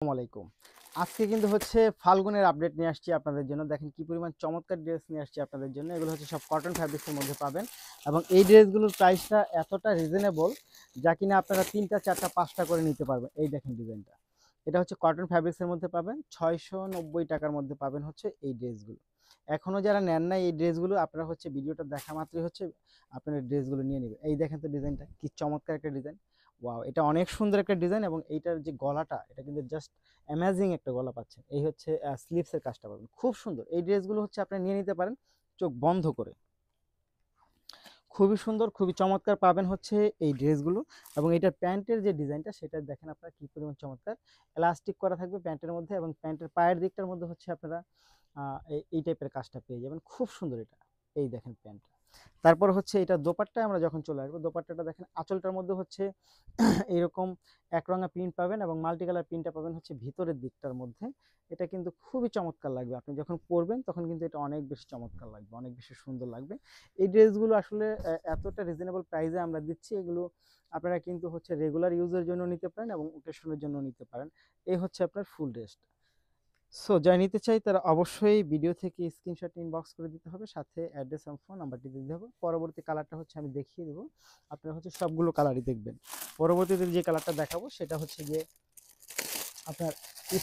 আসসালামু আলাইকুম। আজকে কিন্তু হচ্ছে ফাল্গুনের আপডেট নিয়ে আসছি আপনাদের জন্য। দেখেন কি পরিমাণ চমৎকার ড্রেস নিয়ে আসছি আপনাদের জন্য। এগুলো হচ্ছে সব কটন ফ্যাব্রিক্সের মধ্যে পাবেন এবং এই ড্রেসগুলোর প্রাইসটা এতটা রিজনেবল যা কিনা আপনারা ৩টা, ৪টা, ৫টা করে নিতে পারবেন। এই দেখেন ডিজাইনটা। এটা হচ্ছে কটন ফ্যাব্রিক্সের মধ্যে পাবেন। ৳৬৯০ মধ্যে পাবেন হচ্ছে এই ড্রেসগুলো। এখনো যারা নেন নাই এই ড্রেসগুলো আপনারা হচ্ছে ভিডিওটা দেখা মাত্রই হচ্ছে আপনারা ড্রেসগুলো নিয়ে নিবেন। এই দেখেন তো ডিজাইনটা কি চমৎকার একটা ডিজাইন। ওয়াও! এটা অনেক সুন্দর একটা ডিজাইন এবং এইটার যে গলাটা এটা কিন্তু জাস্ট অ্যামেজিং একটা গলা পাচ্ছেন। এই হচ্ছে স্লিভসের কাজটা পাবেন। খুব সুন্দর। এই ড্রেসগুলো হচ্ছে আপনারা নিয়ে নিতে পারেন চোখ বন্ধ করে। খুবই সুন্দর, খুবই চমৎকার পাবেন হচ্ছে এই ড্রেসগুলো এবং এটার প্যান্টের যে ডিজাইনটা সেটা দেখেন আপনারা কি পরিমাণ চমৎকার। এলাস্টিক করা থাকবে প্যান্টের মধ্যে এবং প্যান্টের পায়ের দিকটার মধ্যে হচ্ছে আপনারা এই টাইপের কাজটা পেয়ে যাবেন। খুব সুন্দর এটা। এই দেখেন প্যান্টটা। তারপর হচ্ছে এটা দোপাট্টায় আমরা যখন চলে আসবো, দোপাট্টাটা দেখেন আঁচলটার মধ্যে হচ্ছে এরকম একরঙা প্রিন্ট পাবেন এবং মাল্টি কালার প্রিন্টটা পাবেন হচ্ছে ভিতরের দিকটার মধ্যে। এটা কিন্তু খুবই চমৎকার লাগবে। আপনি যখন পরবেন তখন কিন্তু এটা অনেক বেশি চমৎকার লাগবে, অনেক বেশি সুন্দর লাগবে। এই ড্রেসগুলো আসলে এতটা রিজনেবল প্রাইসে আমরা দিচ্ছি, এগুলো আপনারা কিন্তু হচ্ছে রেগুলার ইউজের জন্য নিতে পারেন এবং ওকেশনের জন্য নিতে পারেন। এই হচ্ছে আপনার ফুল ড্রেসটা। সো যারা নিতে চাই তারা অবশ্যই ভিডিও থেকে স্ক্রিনশট ইনবক্স করে দিতে হবে, সাথে অ্যাড্রেস এবং ফোন নাম্বারটি দিতে হবে। পরবর্তী কালারটা হচ্ছে আমি দেখিয়ে দেবো। আপনারা হচ্ছে সবগুলো কালারই দেখবেন। পরবর্তীতে যে কালারটা দেখাবো সেটা হচ্ছে গিয়ে আপনার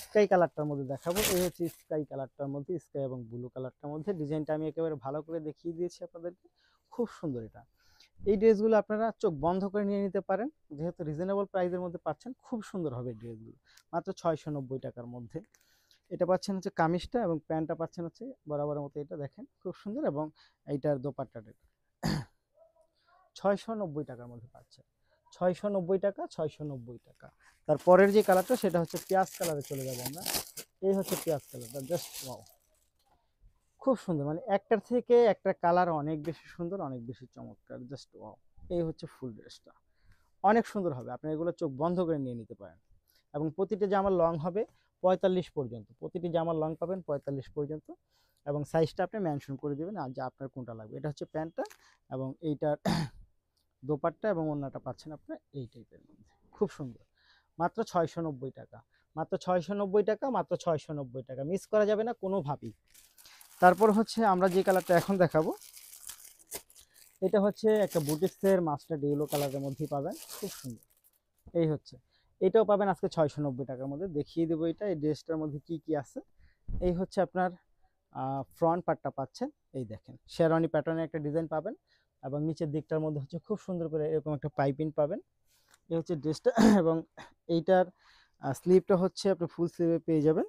স্কাই কালারটার মধ্যে দেখাবো। এই হচ্ছে স্কাই কালারটার মধ্যে, স্কাই এবং ব্লু কালারটার মধ্যে ডিজাইনটা আমি একেবারে ভালো করে দেখিয়ে দিয়েছি আপনাদেরকে। খুব সুন্দর এটা। এই ড্রেসগুলো আপনারা চোখ বন্ধ করে নিয়ে নিতে পারেন, যেহেতু রিজনেবল প্রাইসের মধ্যে পাচ্ছেন। খুব সুন্দর হবে এই ড্রেসগুলো, মাত্র ৳৬৯০ মধ্যে। এটা পাচ্ছেন হচ্ছে কামিজটা এবং প্যান্টটা পাচ্ছেন হচ্ছে বরাবরের মতো। এটা দেখেন খুব সুন্দর এবং এইটার দোপাট্টাটা ৳৬৯০ মধ্যে পাচ্ছেন। ৳৬৯০, ৳৬৯০। তারপরের যে কালারটা সেটা হচ্ছে পেঁয়াজ কালারে চলে যাবো আমরা। এই হচ্ছে পেঁয়াজ কালারটা, জাস্ট ওয়াও! খুব সুন্দর, মানে একটার থেকে একটা কালার অনেক বেশি সুন্দর, অনেক বেশি চমৎকার, জাস্ট ওয়াও! এই হচ্ছে ফুল ড্রেসটা। অনেক সুন্দর হবে। আপনি এগুলো চোখ বন্ধ করে নিয়ে নিতে পারেন এবং প্রতিটা জামার লং হবে ৪৫ পর্যন্ত। প্রতিটি জামার লং পাবেন ৪৫ পর্যন্ত এবং সাইজটা আপনি মেনশন করে দিবেন আর যে আপনার কোনটা লাগবে। এটা হচ্ছে প্যান্টটা এবং এইটার দোপাট্টা এবং ওড়নাটা পাচ্ছেন আপনার এই টাইপের মধ্যে। খুব সুন্দর। মাত্র ৳৬৯০। মাত্র ৳৬৯০, মাত্র ৳৬৯০। মিস করা যাবে না কোনোভাবেই। তারপর হচ্ছে আমরা যে কালারটা এখন দেখাবো, এটা হচ্ছে একটা বুটিক্সের মাস্টার্ড ইয়েলো কালারের মধ্যেই পাবেন। খুব সুন্দর। এই হচ্ছে। এটাও পাবেন আজকে ৳৬৯০ মধ্যে। দেখিয়ে দেবো এটা, এই ড্রেসটার মধ্যে কি, কি আছে। এই হচ্ছে আপনার ফ্রন্ট পার্টটা পাচ্ছেন। এই দেখেন শেরওয়ানি প্যাটার্নের একটা ডিজাইন পাবেন এবং নিচের দিকটার মধ্যে হচ্ছে খুব সুন্দর করে এরকম একটা পাইপিং পাবেন। এই হচ্ছে ড্রেসটা এবং এইটার স্লিভটা হচ্ছে আপনি ফুল স্লিভে পেয়ে যাবেন।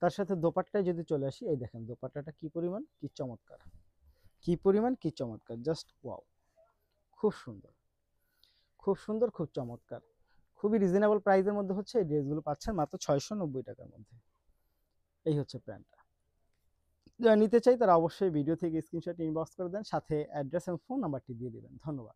তার সাথে দোপাট্টায় যদি চলে আসি, এই দেখেন দোপাট্টাটা কি পরিমাণ কি চমৎকার, কি পরিমাণ কি চমৎকার, জাস্ট ওয়াও! খুব সুন্দর, খুব সুন্দর, খুব চমৎকার। খুবই রিজনেবল প্রাইসের মধ্যে হচ্ছে এই ড্রেসগুলো পাচ্ছেন মাত্র ৳৬৯০ মধ্যে। এই হচ্ছে প্যান্টটা। যারা নিতে চাই তারা অবশ্যই ভিডিও থেকে স্ক্রিনশট ইনবক্স করে দেন, সাথে অ্যাড্রেস এবং ফোন নাম্বারটি দিয়ে দিবেন। ধন্যবাদ।